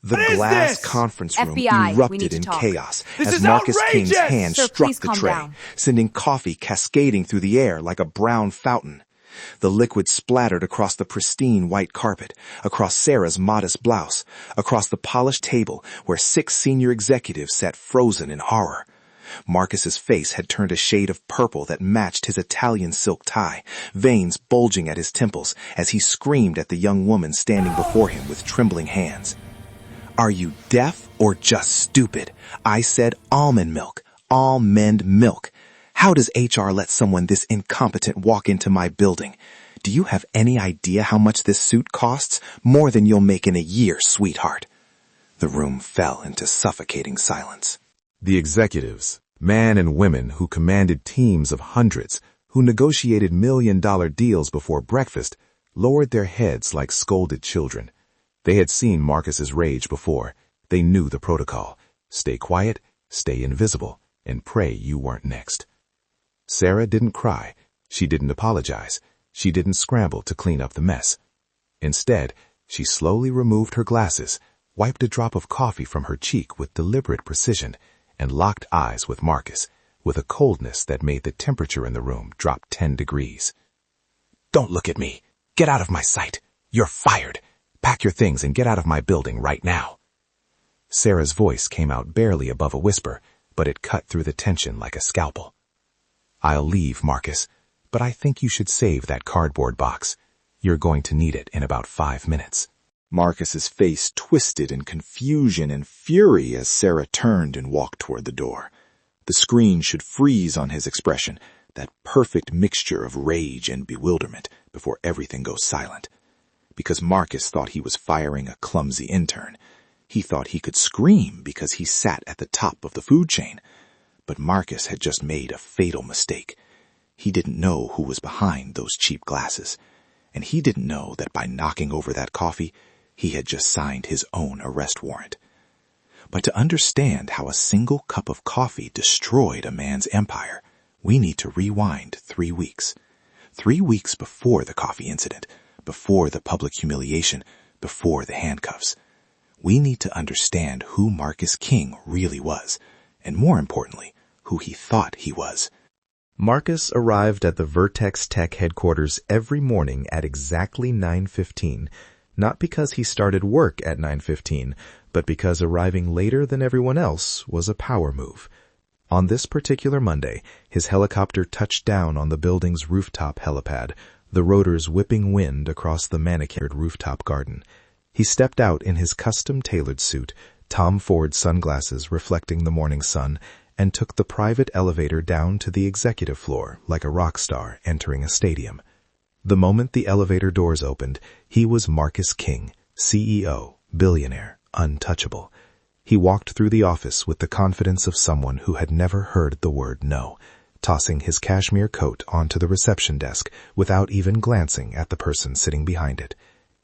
The What is glass this? conference room FBI, we need erupted to in talk. chaos This as is Marcus outrageous! King's hand Sir, struck please the calm tray, down. sending coffee cascading through the air like a brown fountain. The liquid splattered across the pristine white carpet, across Sarah's modest blouse, across the polished table where 6 senior executives sat frozen in horror. Marcus's face had turned a shade of purple that matched his Italian silk tie, veins bulging at his temples as he screamed at the young woman standing before him with trembling hands. "Are you deaf or just stupid? I said almond milk. Almond milk. How does HR let someone this incompetent walk into my building? Do you have any idea how much this suit costs? More than you'll make in a year, sweetheart." The room fell into suffocating silence. The executives, men and women who commanded teams of hundreds, who negotiated million-dollar deals before breakfast, lowered their heads like scolded children. They had seen Marcus's rage before. They knew the protocol. Stay quiet, stay invisible, and pray you weren't next. Sarah didn't cry. She didn't apologize. She didn't scramble to clean up the mess. Instead, she slowly removed her glasses, wiped a drop of coffee from her cheek with deliberate precision, and locked eyes with Marcus, with a coldness that made the temperature in the room drop 10 degrees. "Don't look at me. Get out of my sight. You're fired. Pack your things and get out of my building right now." Sarah's voice came out barely above a whisper, but it cut through the tension like a scalpel. "I'll leave, Marcus, but I think you should save that cardboard box. You're going to need it in about 5 minutes. Marcus's face twisted in confusion and fury as Sarah turned and walked toward the door. The screen should freeze on his expression, that perfect mixture of rage and bewilderment before everything goes silent. Because Marcus thought he was firing a clumsy intern. He thought he could scream because he sat at the top of the food chain. But Marcus had just made a fatal mistake. He didn't know who was behind those cheap glasses. And he didn't know that by knocking over that coffee, he had just signed his own arrest warrant. But to understand how a single cup of coffee destroyed a man's empire, we need to rewind 3 weeks. 3 weeks before the coffee incident, before the public humiliation, before the handcuffs. We need to understand who Marcus King really was, and more importantly, who he thought he was. Marcus arrived at the Vertex Tech headquarters every morning at exactly 9:15, not because he started work at 9:15, but because arriving later than everyone else was a power move. On this particular Monday, his helicopter touched down on the building's rooftop helipad, the rotors whipping wind across the manicured rooftop garden. He stepped out in his custom-tailored suit, Tom Ford sunglasses reflecting the morning sun, and took the private elevator down to the executive floor like a rock star entering a stadium. The moment the elevator doors opened, he was Marcus King, CEO, billionaire, untouchable. He walked through the office with the confidence of someone who had never heard the word no, tossing his cashmere coat onto the reception desk without even glancing at the person sitting behind it.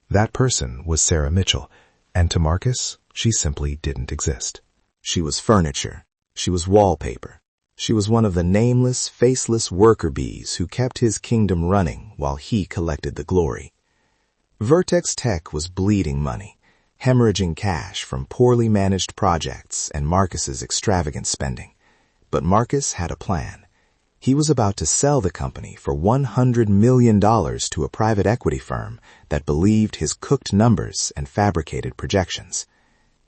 That person was Sarah Mitchell, and to Marcus, she simply didn't exist. She was furniture. She was wallpaper. She was one of the nameless, faceless worker bees who kept his kingdom running while he collected the glory. Vertex Tech was bleeding money, hemorrhaging cash from poorly managed projects and Marcus's extravagant spending. But Marcus had a plan. He was about to sell the company for $100 million to a private equity firm that believed his cooked numbers and fabricated projections.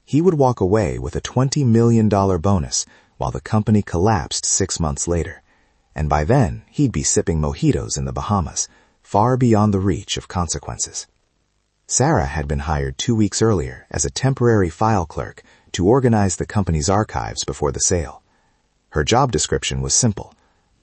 He would walk away with a $20 million bonus while the company collapsed 6 months later. And by then, he'd be sipping mojitos in the Bahamas, far beyond the reach of consequences. Sarah had been hired 2 weeks earlier as a temporary file clerk to organize the company's archives before the sale. Her job description was simple: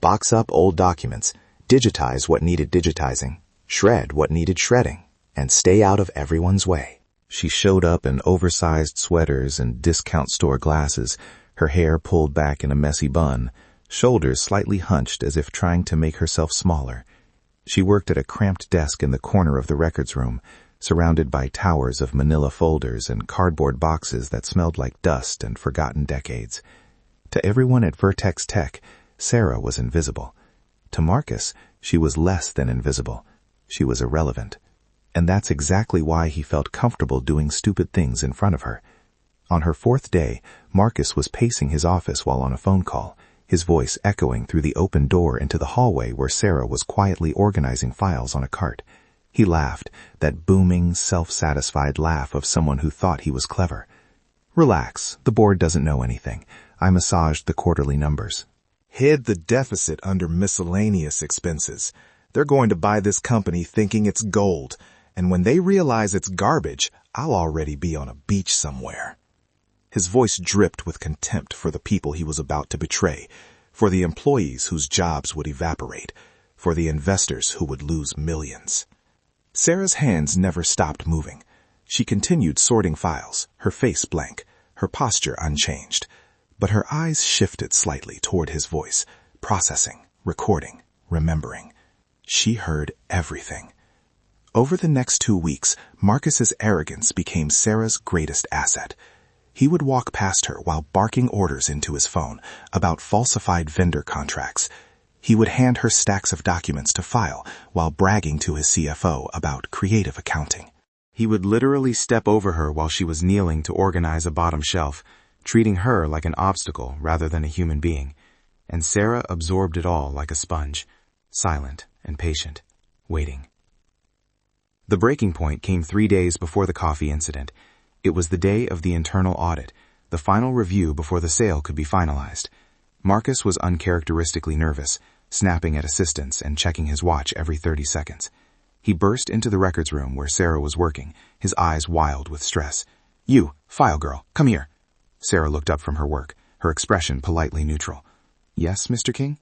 box up old documents, digitize what needed digitizing, shred what needed shredding, and stay out of everyone's way. She showed up in oversized sweaters and discount store glasses, her hair pulled back in a messy bun, shoulders slightly hunched as if trying to make herself smaller. She worked at a cramped desk in the corner of the records room, surrounded by towers of manila folders and cardboard boxes that smelled like dust and forgotten decades. To everyone at Vertex Tech, Sarah was invisible. To Marcus, she was less than invisible. She was irrelevant. And that's exactly why he felt comfortable doing stupid things in front of her. On her fourth day, Marcus was pacing his office while on a phone call, his voice echoing through the open door into the hallway where Sarah was quietly organizing files on a cart. He laughed, that booming, self-satisfied laugh of someone who thought he was clever. "Relax, the board doesn't know anything. I massaged the quarterly numbers." Hid the deficit under miscellaneous expenses. They're going to buy this company thinking it's gold, and when they realize it's garbage, I'll already be on a beach somewhere. His voice dripped with contempt for the people he was about to betray, for the employees whose jobs would evaporate, for the investors who would lose millions. Sarah's hands never stopped moving. She continued sorting files, her face blank, her posture unchanged. But her eyes shifted slightly toward his voice, processing, recording, remembering. She heard everything. Over the next 2 weeks, Marcus's arrogance became Sarah's greatest asset. He would walk past her while barking orders into his phone about falsified vendor contracts. He would hand her stacks of documents to file while bragging to his CFO about creative accounting. He would literally step over her while she was kneeling to organize a bottom shelf, treating her like an obstacle rather than a human being. And Sarah absorbed it all like a sponge, silent and patient, waiting. The breaking point came 3 days before the coffee incident. It was the day of the internal audit, the final review before the sale could be finalized. Marcus was uncharacteristically nervous, snapping at assistants and checking his watch every 30 seconds. He burst into the records room where Sarah was working, his eyes wild with stress. "You, file girl, come here." Sarah looked up from her work, her expression politely neutral. "Yes, Mr. King?"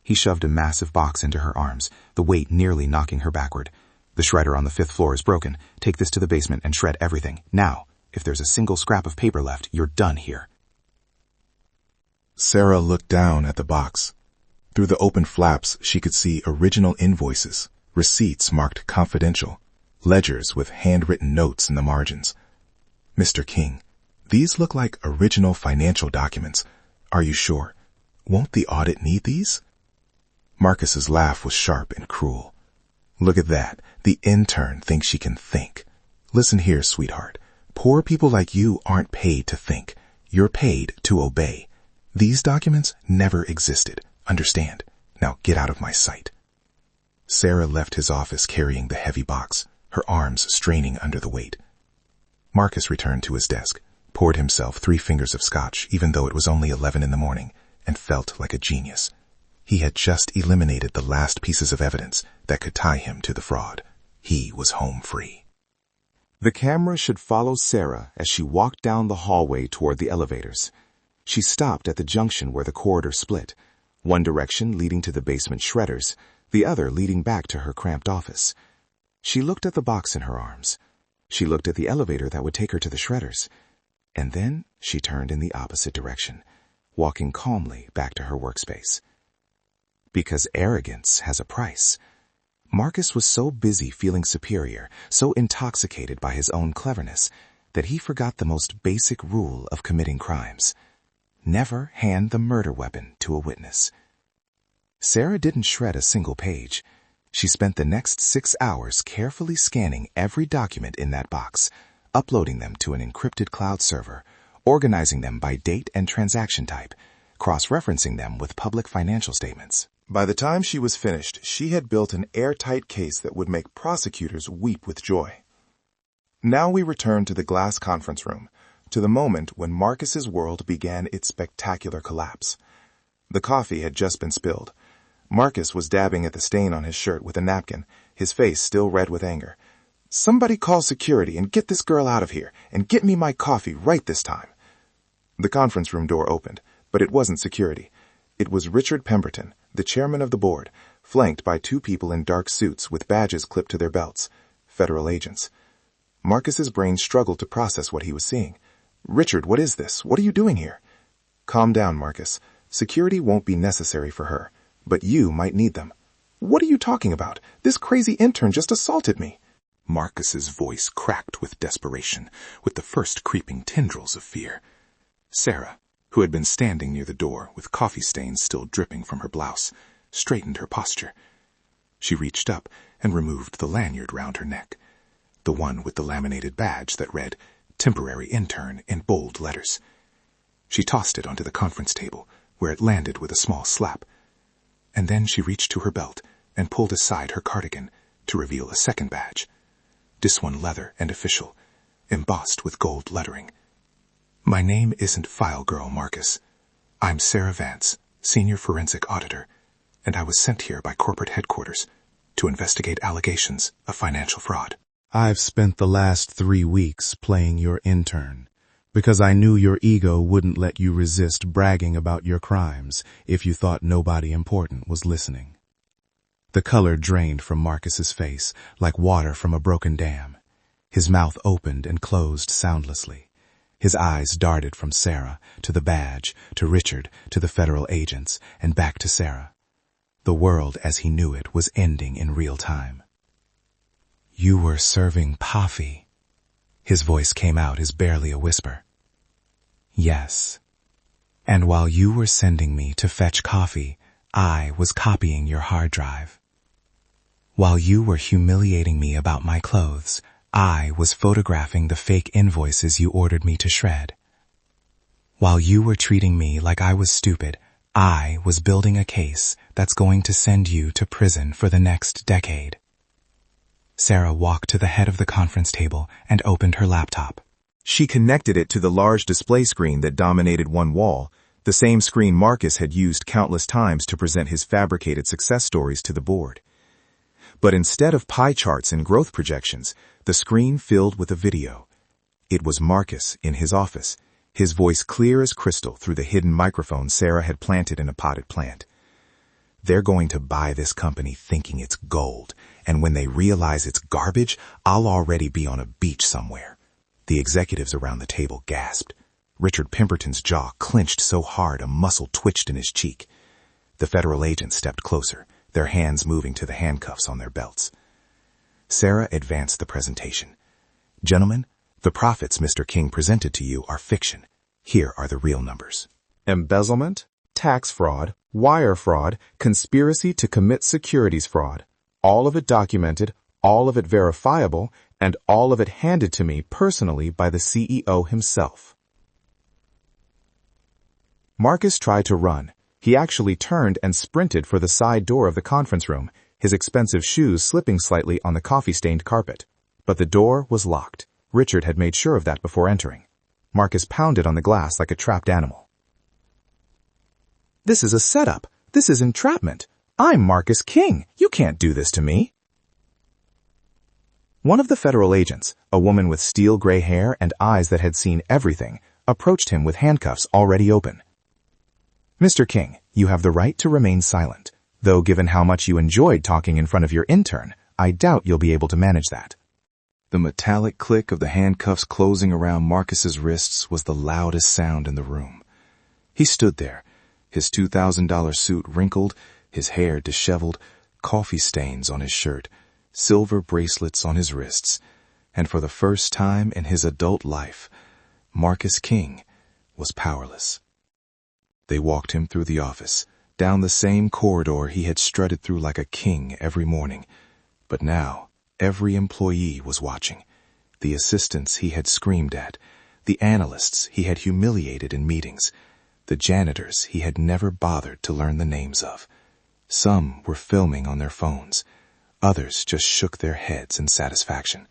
He shoved a massive box into her arms, the weight nearly knocking her backward. "The shredder on the 5th floor is broken. Take this to the basement and shred everything. Now, if there's a single scrap of paper left, you're done here." Sarah looked down at the box. Through the open flaps, she could see original invoices, receipts marked confidential, ledgers with handwritten notes in the margins. "Mr. King, these look like original financial documents. Are you sure? Won't the audit need these?" Marcus's laugh was sharp and cruel. "Look at that. The intern thinks she can think. Listen here, sweetheart. Poor people like you aren't paid to think. You're paid to obey. These documents never existed. Understand? Now get out of my sight." Sarah left his office carrying the heavy box, her arms straining under the weight. Marcus returned to his desk, poured himself 3 fingers of scotch even though it was only 11 in the morning, and felt like a genius. He had just eliminated the last pieces of evidence that could tie him to the fraud. He was home free. The camera should follow Sarah as she walked down the hallway toward the elevators. She stopped at the junction where the corridor split, one direction leading to the basement shredders, the other leading back to her cramped office. She looked at the box in her arms. She looked at the elevator that would take her to the shredders. And then she turned in the opposite direction, walking calmly back to her workspace. Because arrogance has a price. Marcus was so busy feeling superior, so intoxicated by his own cleverness, that he forgot the most basic rule of committing crimes. Never hand the murder weapon to a witness. Sarah didn't shred a single page. She spent the next 6 hours carefully scanning every document in that box, uploading them to an encrypted cloud server, organizing them by date and transaction type, cross-referencing them with public financial statements. By the time she was finished, she had built an airtight case that would make prosecutors weep with joy. Now we return to the glass conference room, to the moment when Marcus's world began its spectacular collapse. The coffee had just been spilled. Marcus was dabbing at the stain on his shirt with a napkin, his face still red with anger. "Somebody call security and get this girl out of here, and get me my coffee right this time." The conference room door opened, but it wasn't security. It was Richard Pemberton, the chairman of the board, flanked by 2 people in dark suits with badges clipped to their belts, federal agents. Marcus's brain struggled to process what he was seeing. "Richard, what is this? What are you doing here?" "Calm down, Marcus. Security won't be necessary for her, but you might need them." "What are you talking about? This crazy intern just assaulted me." Marcus's voice cracked with desperation, with the first creeping tendrils of fear. Sarah, who had been standing near the door with coffee stains still dripping from her blouse, straightened her posture. She reached up and removed the lanyard round her neck, the one with the laminated badge that read, temporary intern in bold letters. She tossed it onto the conference table, where it landed with a small slap. And then she reached to her belt and pulled aside her cardigan to reveal a second badge. This one leather and official, embossed with gold lettering. My name isn't File Girl Marcus. I'm Sarah Vance, Senior Forensic Auditor, and I was sent here by corporate headquarters to investigate allegations of financial fraud. I've spent the last 3 weeks playing your intern, because I knew your ego wouldn't let you resist bragging about your crimes if you thought nobody important was listening. The color drained from Marcus's face like water from a broken dam. His mouth opened and closed soundlessly. His eyes darted from Sarah to the badge, to Richard, to the federal agents, and back to Sarah. The world as he knew it was ending in real time. You were serving coffee. His voice came out as barely a whisper. Yes. And while you were sending me to fetch coffee, I was copying your hard drive. While you were humiliating me about my clothes, I was photographing the fake invoices you ordered me to shred. While you were treating me like I was stupid, I was building a case that's going to send you to prison for the next decade. Sarah walked to the head of the conference table and opened her laptop. She connected it to the large display screen that dominated one wall, the same screen Marcus had used countless times to present his fabricated success stories to the board. But instead of pie charts and growth projections, the screen filled with a video. It was Marcus in his office, his voice clear as crystal through the hidden microphone Sarah had planted in a potted plant. They're going to buy this company thinking it's gold, and when they realize it's garbage, I'll already be on a beach somewhere. The executives around the table gasped. Richard Pemberton's jaw clenched so hard a muscle twitched in his cheek. The federal agents stepped closer, their hands moving to the handcuffs on their belts. Sarah advanced the presentation. Gentlemen, the profits Mr. King presented to you are fiction. Here are the real numbers. Embezzlement, tax fraud, wire fraud, conspiracy to commit securities fraud. All of it documented, all of it verifiable, and all of it handed to me personally by the CEO himself. Marcus tried to run. He actually turned and sprinted for the side door of the conference room, his expensive shoes slipping slightly on the coffee-stained carpet. But the door was locked. Richard had made sure of that before entering. Marcus pounded on the glass like a trapped animal. This is a setup. This is entrapment. I'm Marcus King. You can't do this to me. One of the federal agents, a woman with steel gray hair and eyes that had seen everything, approached him with handcuffs already open. Mr. King, you have the right to remain silent, though given how much you enjoyed talking in front of your intern, I doubt you'll be able to manage that. The metallic click of the handcuffs closing around Marcus's wrists was the loudest sound in the room. He stood there, his $2,000 suit wrinkled, his hair disheveled, coffee stains on his shirt, silver bracelets on his wrists, and for the first time in his adult life, Marcus King was powerless. They walked him through the office, down the same corridor he had strutted through like a king every morning. But now, every employee was watching. The assistants he had screamed at, the analysts he had humiliated in meetings, the janitors he had never bothered to learn the names of. Some were filming on their phones. Others just shook their heads in satisfaction.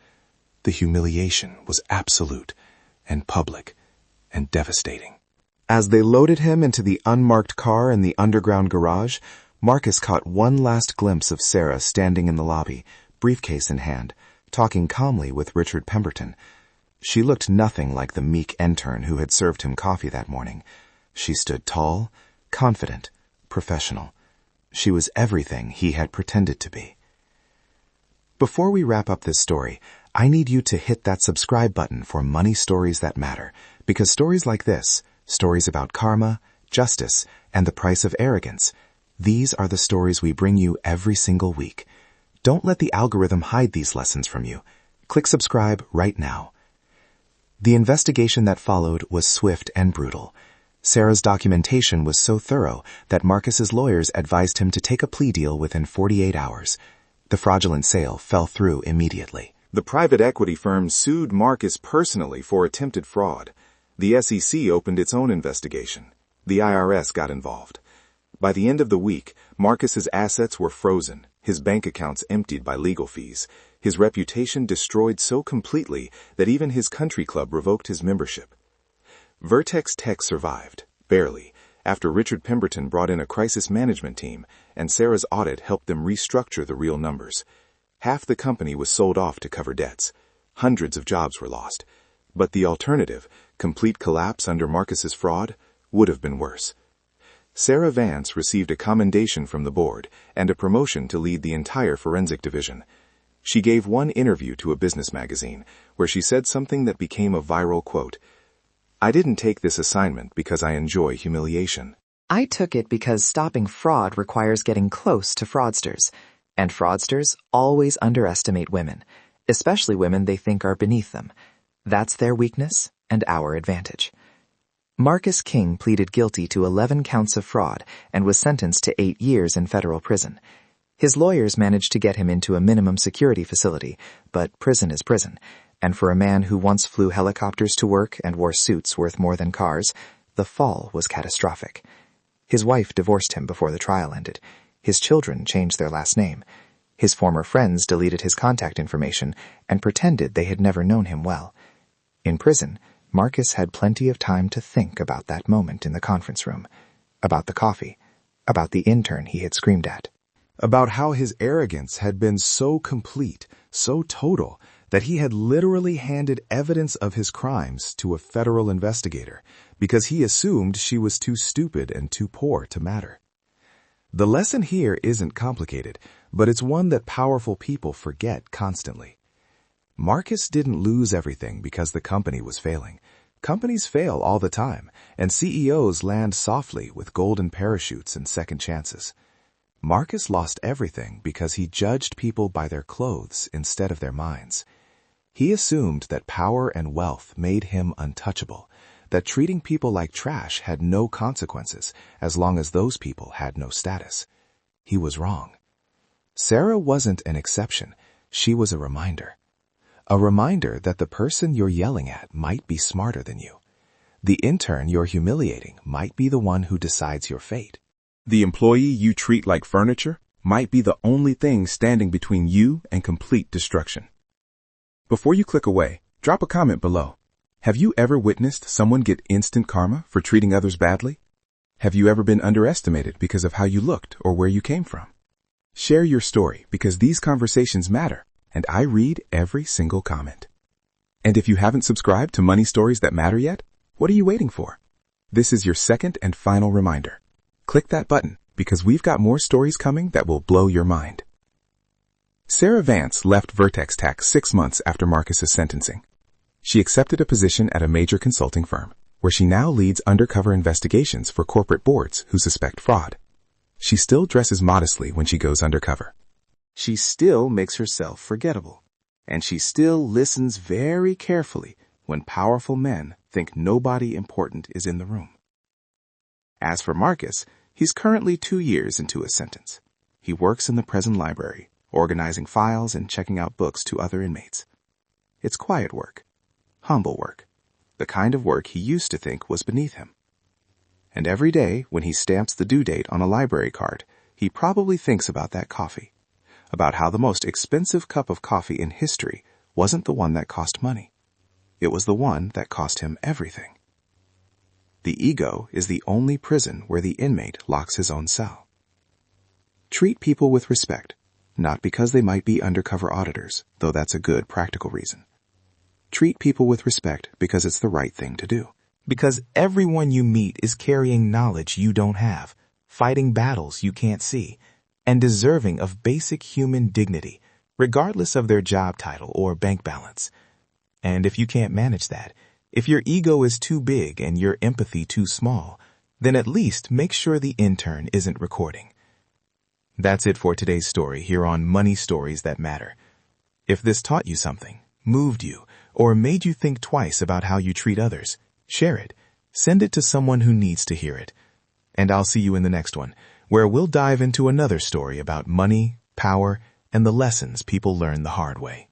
The humiliation was absolute and public and devastating. As they loaded him into the unmarked car in the underground garage, Marcus caught one last glimpse of Sarah standing in the lobby, briefcase in hand, talking calmly with Richard Pemberton. She looked nothing like the meek intern who had served him coffee that morning. She stood tall, confident, professional. She was everything he had pretended to be. Before we wrap up this story, I need you to hit that subscribe button for Money Stories That Matter, because stories like this, stories about karma, justice, and the price of arrogance, these are the stories we bring you every single week. Don't let the algorithm hide these lessons from you. Click subscribe right now. The investigation that followed was swift and brutal. Sarah's documentation was so thorough that Marcus's lawyers advised him to take a plea deal within 48 hours. The fraudulent sale fell through immediately. The private equity firm sued Marcus personally for attempted fraud. The SEC opened its own investigation. The IRS got involved. By the end of the week, Marcus's assets were frozen, his bank accounts emptied by legal fees, his reputation destroyed so completely that even his country club revoked his membership. Vertex Tech survived, barely, after Richard Pemberton brought in a crisis management team and Sarah's audit helped them restructure the real numbers. Half the company was sold off to cover debts. Hundreds of jobs were lost. But the alternative, complete collapse under Marcus's fraud, would have been worse. Sarah Vance received a commendation from the board and a promotion to lead the entire forensic division. She gave one interview to a business magazine where she said something that became a viral quote. "I didn't take this assignment because I enjoy humiliation. I took it because stopping fraud requires getting close to fraudsters, and fraudsters always underestimate women, especially women they think are beneath them. That's their weakness and our advantage." Marcus King pleaded guilty to 11 counts of fraud and was sentenced to 8 years in federal prison. His lawyers managed to get him into a minimum security facility, but prison is prison, and for a man who once flew helicopters to work and wore suits worth more than cars, the fall was catastrophic. His wife divorced him before the trial ended. His children changed their last name. His former friends deleted his contact information and pretended they had never known him well. In prison, Marcus had plenty of time to think about that moment in the conference room, about the coffee, about the intern he had screamed at. About how his arrogance had been so complete, so total, that he had literally handed evidence of his crimes to a federal investigator because he assumed she was too stupid and too poor to matter. The lesson here isn't complicated, but it's one that powerful people forget constantly. Marcus didn't lose everything because the company was failing. Companies fail all the time, and CEOs land softly with golden parachutes and second chances. Marcus lost everything because he judged people by their clothes instead of their minds. He assumed that power and wealth made him untouchable, that treating people like trash had no consequences as long as those people had no status. He was wrong. Sarah wasn't an exception. She was a reminder. A reminder that the person you're yelling at might be smarter than you. The intern you're humiliating might be the one who decides your fate. The employee you treat like furniture might be the only thing standing between you and complete destruction. Before you click away, drop a comment below. Have you ever witnessed someone get instant karma for treating others badly? Have you ever been underestimated because of how you looked or where you came from? Share your story because these conversations matter, and I read every single comment. And if you haven't subscribed to Money Stories That Matter yet, what are you waiting for? This is your second and final reminder. Click that button because we've got more stories coming that will blow your mind. Sarah Vance left Vertex Tech 6 months after Marcus's sentencing. She accepted a position at a major consulting firm, where she now leads undercover investigations for corporate boards who suspect fraud. She still dresses modestly when she goes undercover. She still makes herself forgettable, and she still listens very carefully when powerful men think nobody important is in the room. As for Marcus, he's currently 2 years into his sentence. He works in the prison library, organizing files and checking out books to other inmates. It's quiet work, humble work, the kind of work he used to think was beneath him. And every day when he stamps the due date on a library card, he probably thinks about that coffee, about how the most expensive cup of coffee in history wasn't the one that cost money. It was the one that cost him everything. The ego is the only prison where the inmate locks his own cell. Treat people with respect, not because they might be undercover auditors, though that's a good practical reason. Treat people with respect because it's the right thing to do. Because everyone you meet is carrying knowledge you don't have, fighting battles you can't see, and deserving of basic human dignity, regardless of their job title or bank balance. And if you can't manage that, if your ego is too big and your empathy too small, then at least make sure the intern isn't recording. That's it for today's story here on Money Stories That Matter. If this taught you something, moved you, or made you think twice about how you treat others, share it. Send it to someone who needs to hear it. And I'll see you in the next one, where we'll dive into another story about money, power, and the lessons people learn the hard way.